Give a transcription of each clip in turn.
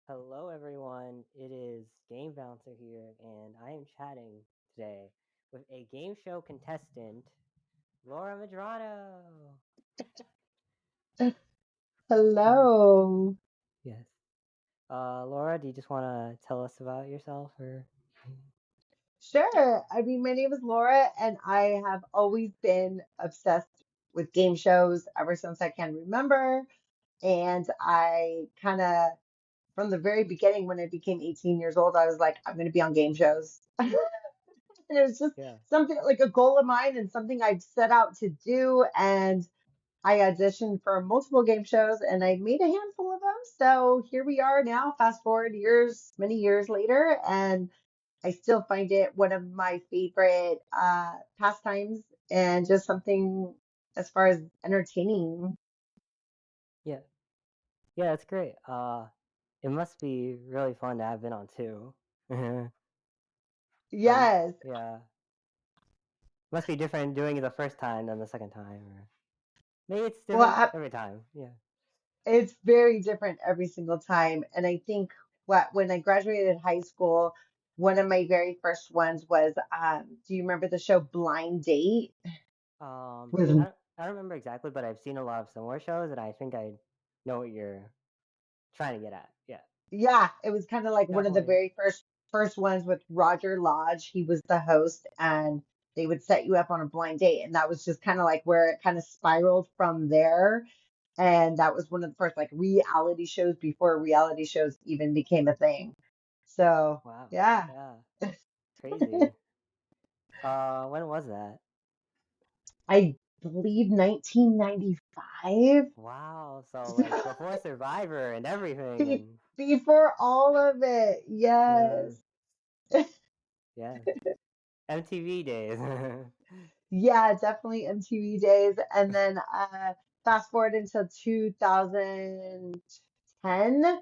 Hello, everyone. It is Game Bouncer here, and I am chatting today with a game show contestant, Laura Medrano. Hello. Yes. Laura, do you just want to tell us about yourself, or? Sure. My name is Laura, and I have always been obsessed with game shows ever since I can remember. And I kind of, from the very beginning, when I became 18 years old, I was like, I'm going to be on game shows. And it was just Yeah. something like a goal of mine and something I'd set out to do. And I auditioned for multiple game shows and I made a handful of them. So here we are now, fast forward years, many years later, and I still find it one of my favorite pastimes and just something as far as entertaining. Yeah. Yeah, it's great. It must be really fun to have been on too. um, Yes. yeah. Must be different doing it the first time than the second time, or maybe it's Well, different every time. Yeah. it's very different every single time. And I think when I graduated high school, one of my very first ones was, do you remember the show Blind Date? I With don't remember exactly, but I've seen a lot of similar shows, and I think I know what you're trying to get at. Yeah, Yeah, it was kind of like one of the definitely. very first ones with Roger Lodge. He was the host, and they would set you up on a blind date, and that was just kind of like where it kind of spiraled from there. And that was one of the first like reality shows before reality shows even became a thing. So Wow. yeah, Yeah, crazy. When was that? I believe 1995. Wow. So like before Survivor and everything, Be- and Before all of it, yeah, yes. yeah, MTV days. Yeah, definitely MTV days. And then fast forward until 2010,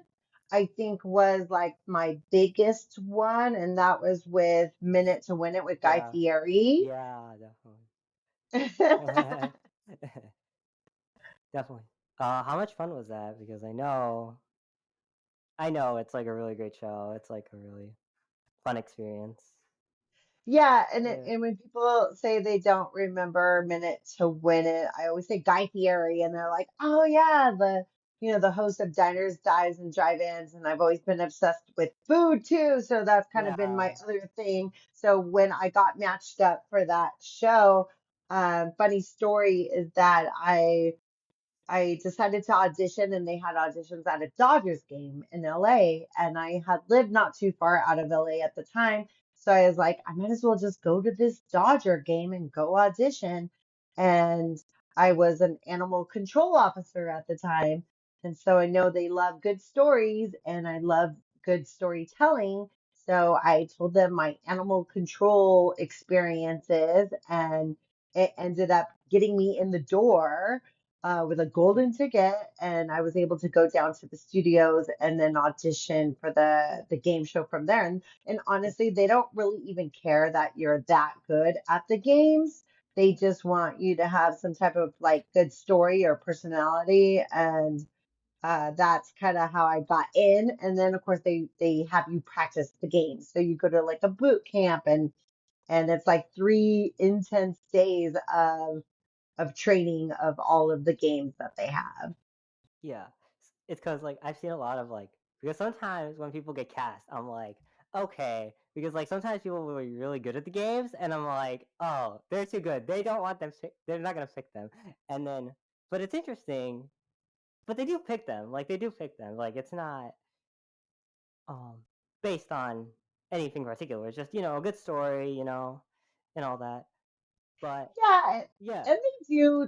I think was like my biggest one, and that was with Minute to Win It with Guy Yeah, Fieri. yeah, definitely. Definitely. How much fun was that? Because I know it's like a really great show. It's like a really fun experience. Yeah, Yeah. and when people say they don't remember Minute to Win It, I always say Guy Fieri, and they're like, "Oh yeah, the host of Diners, Dives, and Drive-ins." And I've always been obsessed with food too, so that's kind of been Yeah. my other thing. So when I got matched up for that show, funny story is that I decided to audition, and they had auditions at a Dodgers game in LA. And I had lived not too far out of LA at the time. So I was like, I might as well just go to this Dodger game and go audition. And I was an animal control officer at the time. And so I know they love good stories and I love good storytelling. So I told them my animal control experiences, and it ended up getting me in the door with a golden ticket, and I was able to go down to the studios and then audition for the game show from there. And honestly, they don't really even care that you're that good at the games. They just want you to have some type of like good story or personality, and that's kind of how I got in. And then of course they have you practice the games, so you go to like a boot camp, and it's like 3 intense days of training of all of the games that they have. Yeah. It's because like I've seen a lot of like because sometimes when people get cast, I'm like, okay, because like sometimes people will be really good at the games, and I'm like, oh, they're too good. They don't want them. They're not gonna pick them. And then, but it's interesting. But they do pick them. Like they do pick them. Like it's not um based on anything particular. It's just a good story, and all that. But Yeah, yeah, and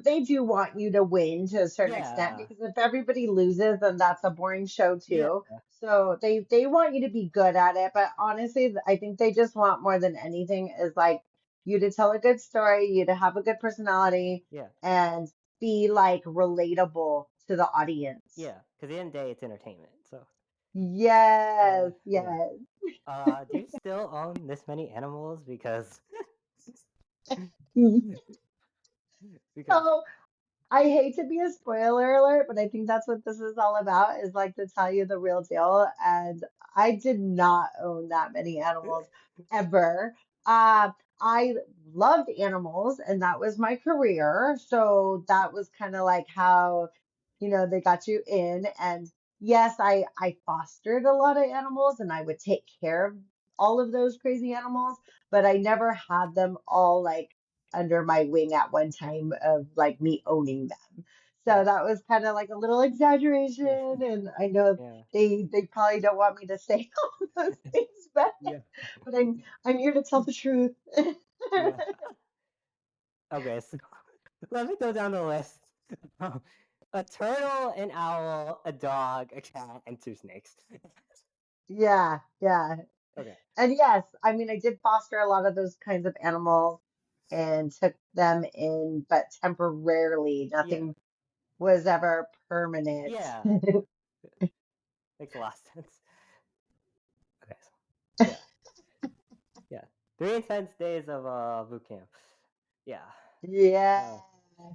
they do want you to win to a certain extent, yeah, because if everybody loses, then that's a boring show yeah, too. So they want you to be good at it, but honestly, I think they just want more than anything is like you to tell a good story, you to have a good personality, yeah, and be like relatable to the audience. yeah. Because at the end of the day, it's entertainment. So yeah, Yes, yeah. yes. Do you still own this many animals? Because because So I hate to be a spoiler alert, but I think that's what this is all about, is like to tell you the real deal. And I did not own that many animals ever. I loved animals and that was my career. So that was kind of like how, they got you in. And yes, I fostered a lot of animals and I would take care of all of those crazy animals, but I never had them all like under my wing at one time of like me owning them. So Yeah, that was kind of like a little yeah, exaggeration, and I know yeah, they probably don't want me to say all those things, but yeah, I'm here to tell the truth. yeah. Okay, so let me go down the list. Um, a turtle, an owl, a dog, a cat, and two snakes. Yeah, yeah. Okay. And yes, I mean I did foster a lot of those kinds of animals and took them in, but temporarily. Yeah. Nothing was ever permanent. Yeah. Makes a lot of sense. Okay. So, yeah. Yeah. 3 intense days of boot camp. Yeah. Yeah. Uh,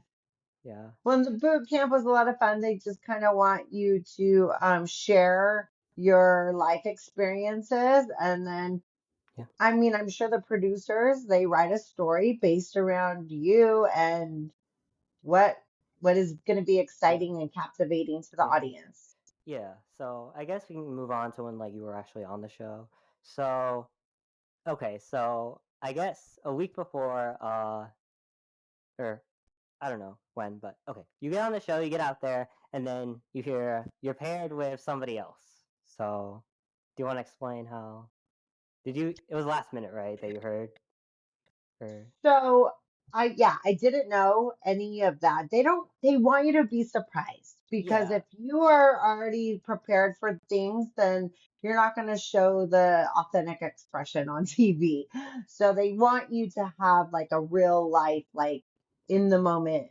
yeah. Well, the boot camp was a lot of fun. They just kind of want you to share your life experiences. And then, Yeah. I mean, I'm sure the producers, they write a story based around you and what what is going to be Yeah. exciting and captivating to the Yeah. audience. Yeah. So I guess we can move on to when like you were actually on the show. So okay, so I guess a week before, or I don't know when, but okay, you get on the show, you get out there, and then you hear you're paired with somebody else. So, do you want to explain how? Did you? It was last minute, right? That you heard, or So I didn't know any of that. They want you to be surprised because yeah, if you are already prepared for things, then you're not going to show the authentic expression on TV. So they want you to have like a real life, like in the moment,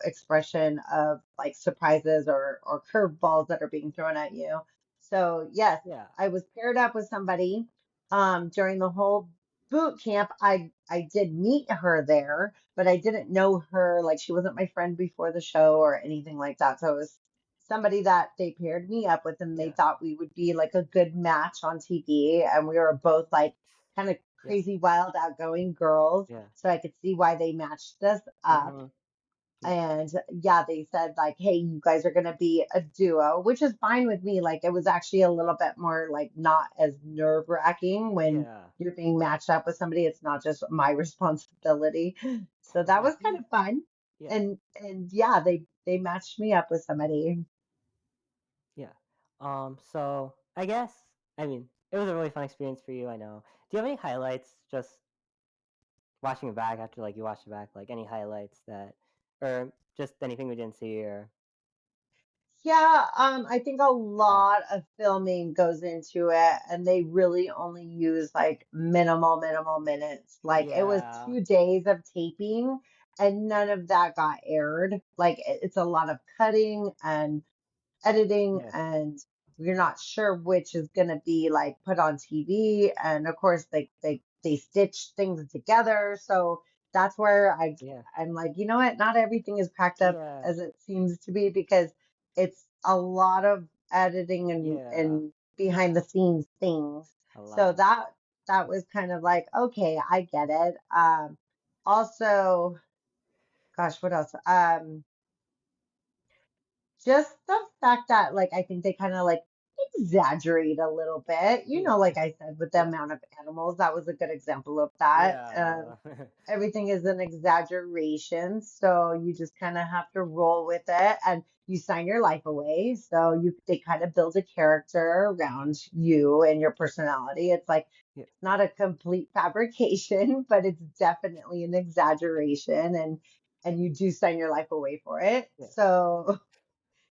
expression of like surprises or curveballs that are being thrown at you. So yes, yeah, I was paired up with somebody during the whole boot camp. I did meet her there, but I didn't know her. Like she wasn't my friend before the show or anything like that. So it was somebody that they paired me up with, and they yeah, thought we would be like a good match on TV. And we were both like kind of yeah, crazy, wild, outgoing girls. yeah, So I could see why they matched us up. mm-hmm, yeah, And yeah, they said like, hey, you guys are gonna be a duo, which is fine with me. Like it was actually a little bit more like not as nerve-wracking when yeah, you're being matched up with somebody. It's not just my responsibility. So that was kind of fun. yeah, And yeah, they matched me up with somebody. yeah. So I guess I mean it was a really fun experience for you. I know. Do you have any highlights? Just watching it back after like you watched it back, like any highlights that, or just anything we didn't see, or Yeah, I think a yeah, lot of filming goes into it, and they really only use like minimal minutes. Like it was yeah, 2 days of taping, and none of that got aired. Like it's a lot of cutting and editing, yeah, and you're not sure which is going to be like put on TV. And of course, they stitch things together. So that's where yeah, I'm like, you know what? Not everything is packed up yeah, as it seems to be, because it's a lot of editing yeah, and behind the scenes things. a So lot. that was kind of like, okay, I get it. Also, gosh, what else? Just the fact that like I think they kind of like exaggerate a little bit, Yeah, like I said, with the yeah, amount of animals. That was a good example of that. yeah, Everything is an exaggeration, so you just kind of have to roll with it, and you sign your life away. So they kind of build a character around you and your personality. It's like yeah, it's not a complete fabrication, but it's definitely an exaggeration, and you do sign your life away for it. yeah, So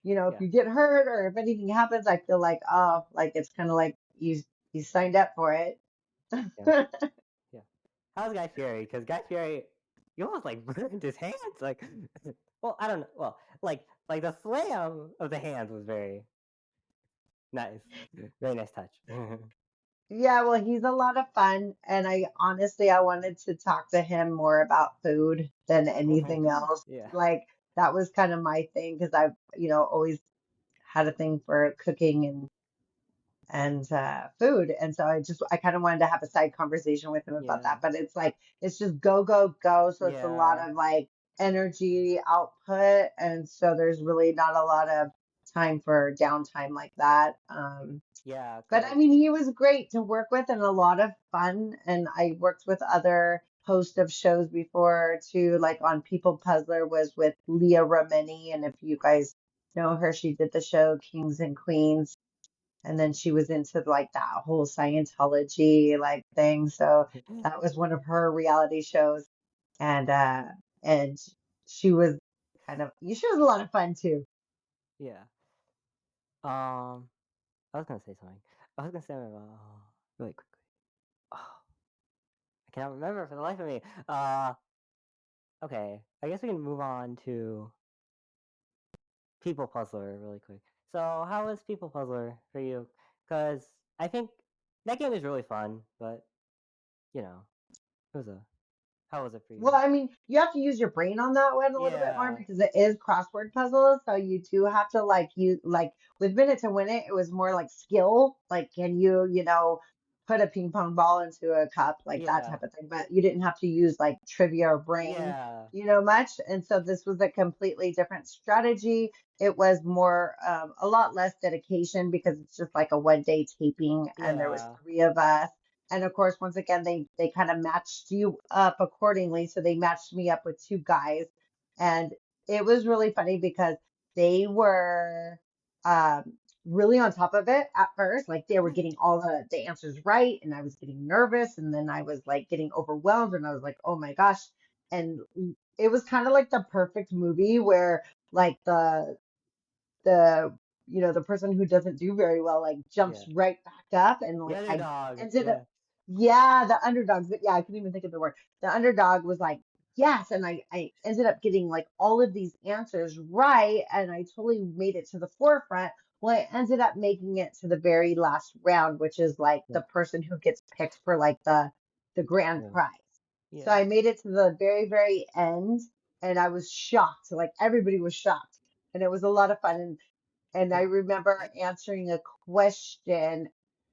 if yeah, you get hurt or if anything happens, I feel like, oh, like it's kind of like you signed up for it. yeah, yeah. How's Guy Fieri? Because Guy Fieri, he almost like burned his hands. Like, well, I don't know. Well, like the slam of the hands was very nice, very nice touch. Yeah, well, he's a lot of fun, and I honestly I wanted to talk to him more about food than anything else. Yeah, Like that was kind of my thing because I've, always had a thing for cooking and food. And so I kind of wanted to have a side conversation with him about Yeah. that. But it's like it's just go, go, go. So it's a lot Yeah. of like energy output. And so there's really not a lot of time for downtime like that. Yeah, cause But I like mean, he was great to work with and a lot of fun. And I worked with other hosts of shows before too, like on People Puzzler was with Leah Remini. And if you guys know her, she did the show Kings and Queens, and then she was into like that whole Scientology like thing. So that was one of her reality shows. And she was she was a lot of fun too. yeah. I was gonna say something. I was gonna say really quickly. Oh, I cannot remember for the life of me. Okay. I guess we can move on to People Puzzler really quick. So, how was People Puzzler for you? Because I think that game is really fun, but you know, it was a how was it for you? Well, I mean, you have to use your brain on that one a little bit more Yeah, because it is crossword puzzles. So you do have to like use like with Minute to Win It, it was more like skill. Like, can you, put a ping pong ball into a cup, like that yeah, type of thing. But you didn't have to use like trivia or brain, yeah, much. And so this was a completely different strategy. It was more a lot less dedication because it's just like a 1 day taping, and there was yeah, three of us. And of course, once again, they kind of matched you up accordingly. So they matched me up with two guys. And it was really funny because they were um, really on top of it at first. Like they were getting all the answers right. And I was getting nervous. And then I was like getting overwhelmed. And I was like, oh my gosh. And it was kind of like the perfect movie where like the the person who doesn't do very well like jumps yeah. right back up, and The like I underdog. ended up, Yeah, yeah, the underdogs, yeah, I couldn't even think of the word. The underdog was like yes, and I ended up getting like all of these answers right, and I totally made it to the forefront. Well, I ended up making it to the very last round, which is like yeah, the person who gets picked for like the grand yeah, prize. So yeah. I made it to the very very end, and I was shocked, like everybody was shocked, and it was a lot of fun. And I remember answering a question,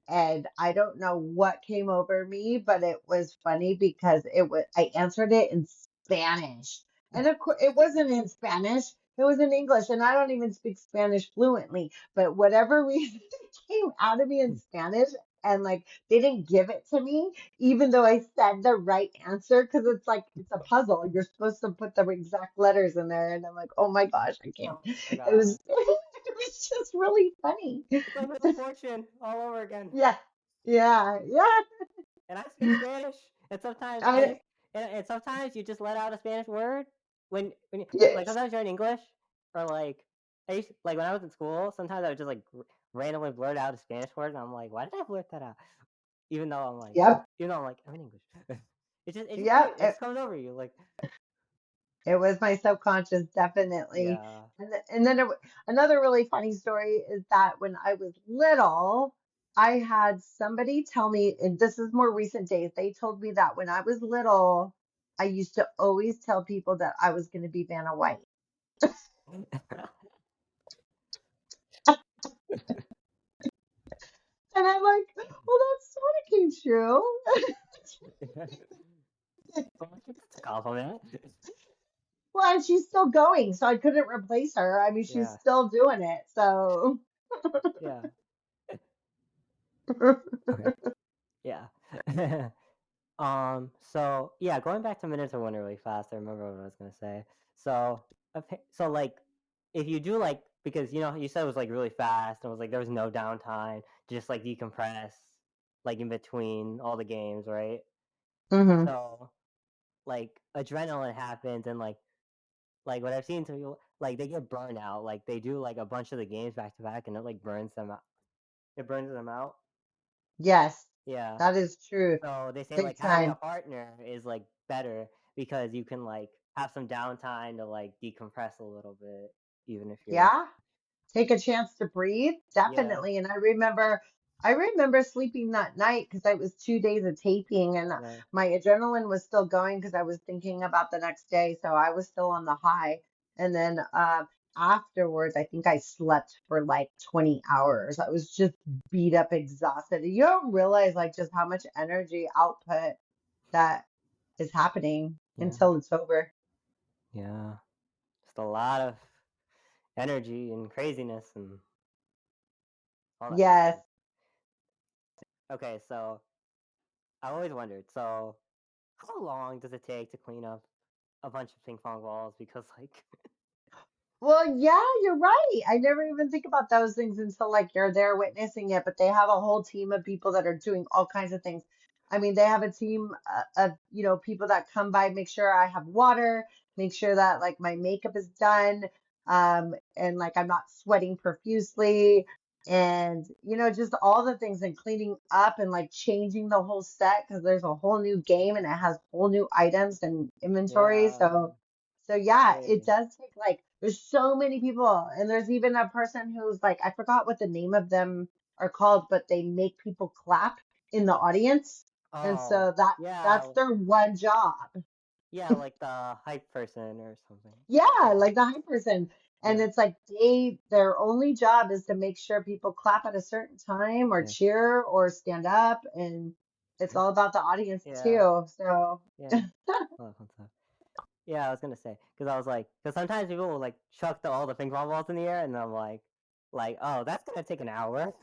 and I don't know what came over me, but it was funny because I answered it in Spanish. And of course, it wasn't in Spanish, it was in English, and I don't even speak Spanish fluently. But whatever reason, it came out of me in Spanish, and like they didn't give it to me, even though I said the right answer, because it's like it's a puzzle. You're supposed to put the exact letters in there, and I'm like, oh my gosh, I can't. Oh my It was god. it was just really funny. It's like Wheel of Fortune all over again. Yeah, yeah, yeah. And I speak Spanish, and sometimes I I just and sometimes you just let out a Spanish word when you, like yes, sometimes you're in English or like like when I was in school, sometimes I would just like randomly blurt out a Spanish word, and I'm like, why did I blurt that out? Even though I'm like, yep, I'm in English. yep. It just comes over you like It was my subconscious, definitely. yeah. And then another really funny story is that when I was little, I had somebody tell me, and this is more recent days, they told me that when I was little, I used to always tell people that I was going to be Vanna White. And I'm like, well, that sort of came true. Well, I think that's a compliment. Well, and she's still going, so I couldn't replace her. I mean, she's Yeah, still doing it. So, yeah. Okay. Yeah. So yeah, going back to Minutes of Winter really fast, I remember what I was gonna say. So, so like, if you do like, because you said it was like really fast and it was like there was no downtime to just like decompress, like in between all the games, right? hmm, So like adrenaline happens and like what I've seen to people like they get burnout, like they do like a bunch of the games back to back and it like burns them out. It burns them out. yes, Yeah. that is true. So they say Big like having a time. partner is like better because you can like have some downtime to like decompress a little bit, even if you're Yeah. Take a chance to breathe. yeah, Definitely. And I remember sleeping that night because it was 2 days of taping, and yeah, my adrenaline was still going because I was thinking about the next day. So I was still on the high. And then afterwards, I think I slept for like 20 hours. I was just beat up, exhausted. You don't realize like just how much energy output that is happening Yeah. until it's over. Yeah. Just a lot of energy and craziness and all that good Yes. stuff. Okay, so I always wondered, so how long does it take to clean up a bunch of ping pong balls? Because like Well, yeah, you're right. I never even think about those things until like you're there witnessing it, but they have a whole team of people that are doing all kinds of things. I mean, they have a team of, people that come by, make sure I have water, make sure that like my makeup is done, and like I'm not sweating profusely, and just all the things and cleaning up and like changing the whole set because there's a whole new game and it has whole new items and inventory. yeah, So yeah, it crazy. does take like there's so many people, and there's even a person who's like I forgot what the name of them are called, but they make people clap in the audience, and Oh, so that's yeah, their one job. yeah, like the hype person or something. Yeah, like the hype person. And Yeah, it's like their only job is to make sure people clap at a certain time or yeah, cheer or stand up, and it's all about the audience yeah, too. So yeah. All that fun stuff. Yeah, I was gonna say because I was like, because sometimes people will like chuck all the ping pong balls in the air, and I'm like, oh, that's gonna take an hour.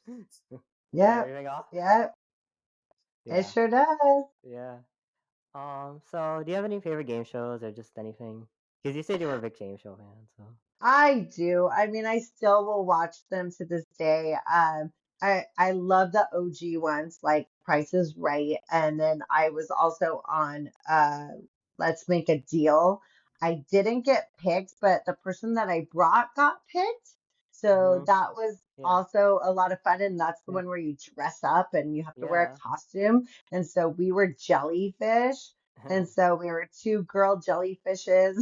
Get yeah, everything off. yeah, it Yeah, sure does. yeah. So do you have any favorite game shows or just anything? Because you said you were a big game show fan, so I do. I mean, I still will watch them to this day. I love the OG ones, like Price is Right, and then I was also on Let's Make a Deal. I didn't get picked, but the person that I brought got picked. So hmm, that was yeah, also a lot of fun, and that's the yeah, one where you dress up and you have to wear yeah. a costume. And so we were jellyfish, and so we were two girl jellyfishes.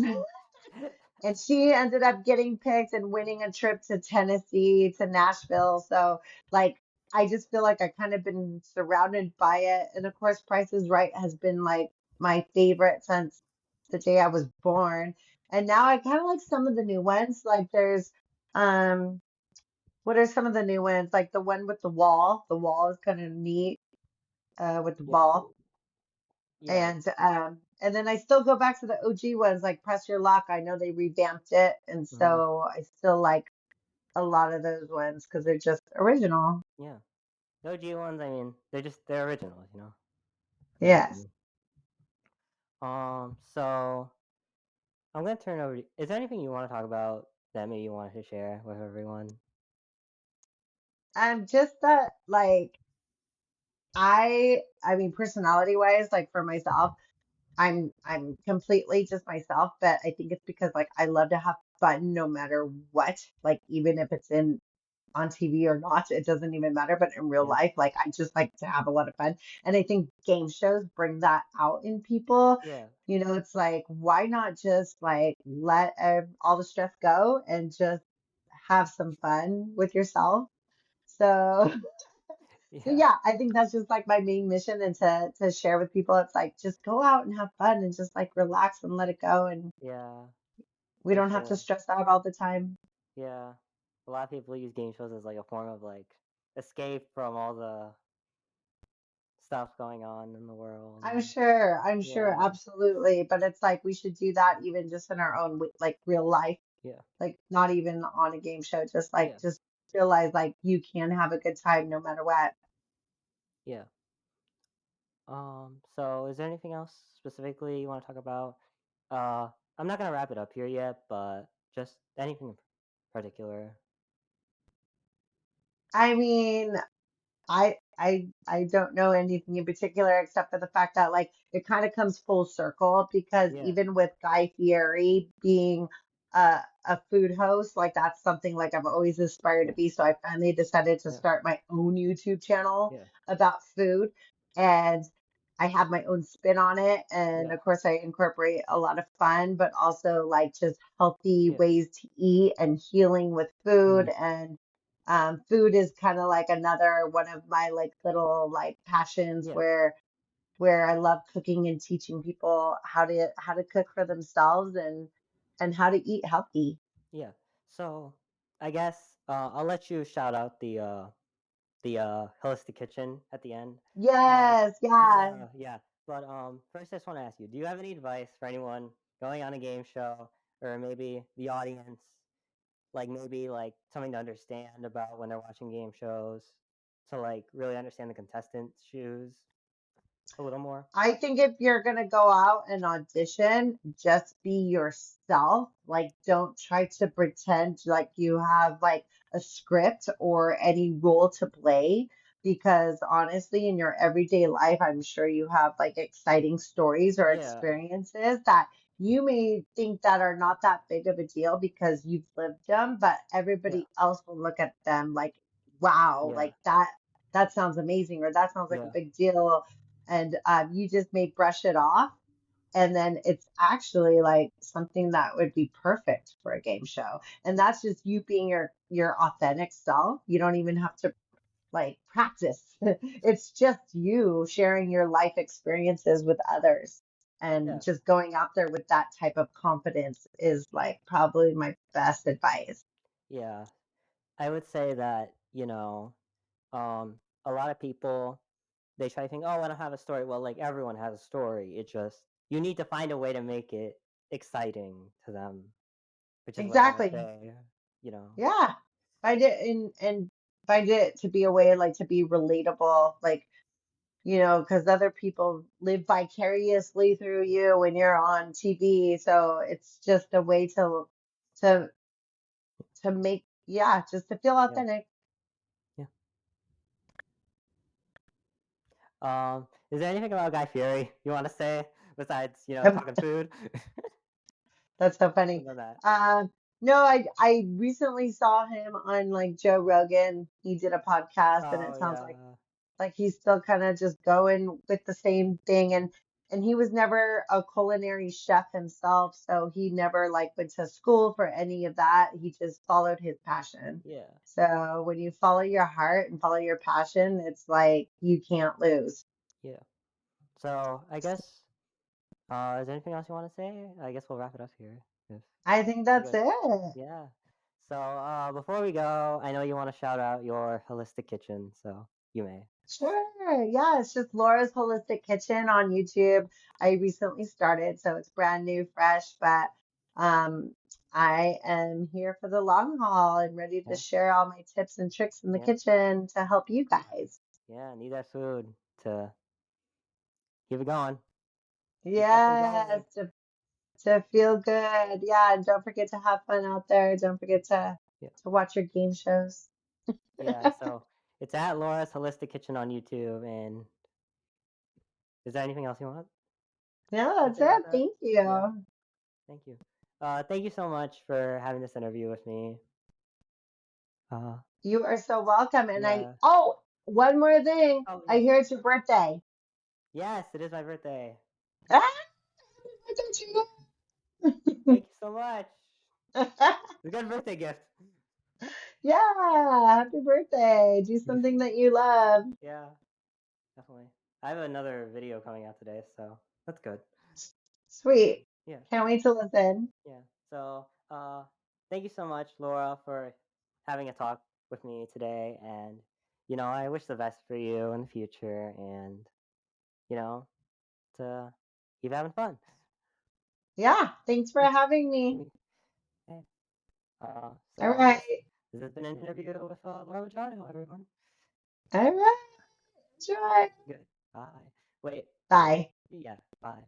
And she ended up getting picked and winning a trip to Tennessee, to Nashville. So, like, I just feel like I kind of been surrounded by it. And of course, Price is Right has been like my favorite since the day I was born. And now I kind of like some of the new ones. Like, um, what are some of the new ones? Like the one with the wall. The wall is kind of neat, with the Yeah, ball. yeah, And then I still go back to the OG ones like Press Your Luck. I know they revamped it, and hmm, so I still like a lot of those ones because they're just original. yeah. The OG ones, I mean, they're original, for the Yes. OG. So I'm gonna turn over. Is there anything you want to talk about that maybe you wanted to share with everyone? Just that like I mean personality wise, like for myself, I'm completely just myself, but I think it's because like I love to have fun no matter what. Like even if it's in on TV or not, it doesn't even matter. But in real Yeah, life, like I just like to have a lot of fun. And I think game shows bring that out in people. yeah, It's like, why not just like let all the stress go and just have some fun with yourself? So, so yeah, yeah, I think that's just like my main mission and to share with people. It's like just go out and have fun and just like relax and let it go. And yeah, we for don't have to sure. stress out all the time. Yeah, a lot of people use game shows as like a form of like escape from all the stuff going on in the world, and I'm sure, yeah, absolutely. But it's like we should do that even just in our own like real life, yeah, like not even on a game show, just yeah, like just realize like you can have a good time no matter what. yeah. So is there anything else specifically you want to talk about? Uh, I'm not gonna wrap it up here yet, but just anything in particular. I mean, I don't know anything in particular except for the fact that like it kind of comes full circle because Yeah, even with Guy Fieri being a food host, like that's something like I've always aspired to yeah, be. So I finally decided to yeah, start my own YouTube channel yeah, about food, and I have my own spin on it. And yeah, of course I incorporate a lot of fun, but also like just healthy yeah, ways to eat and healing with mm, food. And food is kind of like another one of my like little like passions yeah, where I love cooking and teaching people how to cook for themselves. and how to eat healthy. Yeah. So I guess I'll let you shout out the holistic kitchen at the end. Um, Yes, yeah. yeah. But first I just want to ask you, do you have any advice for anyone going on a game show or maybe the audience, like maybe like something to understand about when they're watching game shows to like really understand the contestants' shoes a little more? I think if you're going to go out and audition, just be yourself. Like, don't try to pretend like you have like a script or any role to play. Because honestly, in your everyday life, I'm sure you have like exciting stories or Yeah. experiences that you may think that are not that big of a deal because you've lived them, but Yeah. everybody else will look at them like, wow, Yeah. like that sounds amazing, or that sounds like a Yeah. big deal, and you just may brush it off, and then it's actually like something that would be perfect for a game show, and that's just you being your authentic self. You don't even have to like practice. It's just you sharing your life experiences with others, and Yeah. just going out there with that type of confidence is like probably my best advice. Yeah. I would say that, um, a lot of people they try to think, oh, I don't have a story. Well, like everyone has a story. It just you need to find a way to make it exciting to them, which is what I would Exactly. say. You know, Yeah. Find it and find it to be a way like to be relatable, like, because other people live vicariously through you when you're on TV. So it's just a way to to make, yeah, just to feel yeah, authentic. yeah. Is there anything about Guy Fieri you want to say besides talking food? That's so funny. About that. No, I recently saw him on like Joe Rogan. He did a podcast, and Oh it sounds yeah, like he's still kind of just going with the same thing, and he was never a culinary chef himself, so he never like went to school for any of that. He just followed his passion. yeah, So when you follow your heart and follow your passion, it's like you can't lose. yeah. So I guess is there anything else you want to say? I guess we'll wrap it up here. If I think we're that's good. it. Yeah. So before we go, I know you want to shout out your holistic kitchen, so you may. Sure. Yeah, it's just Laura's Holistic Kitchen on YouTube. I recently started, so it's brand new, fresh, but um, I am here for the long haul and ready to Yeah, share all my tips and tricks in the yeah, kitchen to help you guys. yeah. Need that food to keep it going. Keep that food Yes, going. to feel good. Yeah, and don't forget to have fun out there. Don't forget Yeah, to watch your game shows. yeah. So it's at Laura's Holistic Kitchen on YouTube. And is there anything else you want Yeah, to that's say about it. that? Thank Yeah. you. Thank you. Thank you so much for having this interview with me. Uh, You are so welcome. And yeah. one more thing. Oh I yes, hear it's your birthday. yes. It is my birthday. Ah, happy birthday to Thank you so much. you. It's a good birthday gift. Yeah, happy birthday. Do something that you love. Yeah, definitely. I have another video coming out today, so that's good. Sweet. Yeah, Can't wait to listen. yeah. So, thank you so much, Laura, for having a talk with me today. And, I wish the best for you in the future and, you know, to keep having fun. Yeah, thanks for Yeah. having me. Okay. All So right. this has been an interview with Laura Machado, everyone. All right. Enjoy. Good. Bye. Wait. Bye. Yeah. Bye.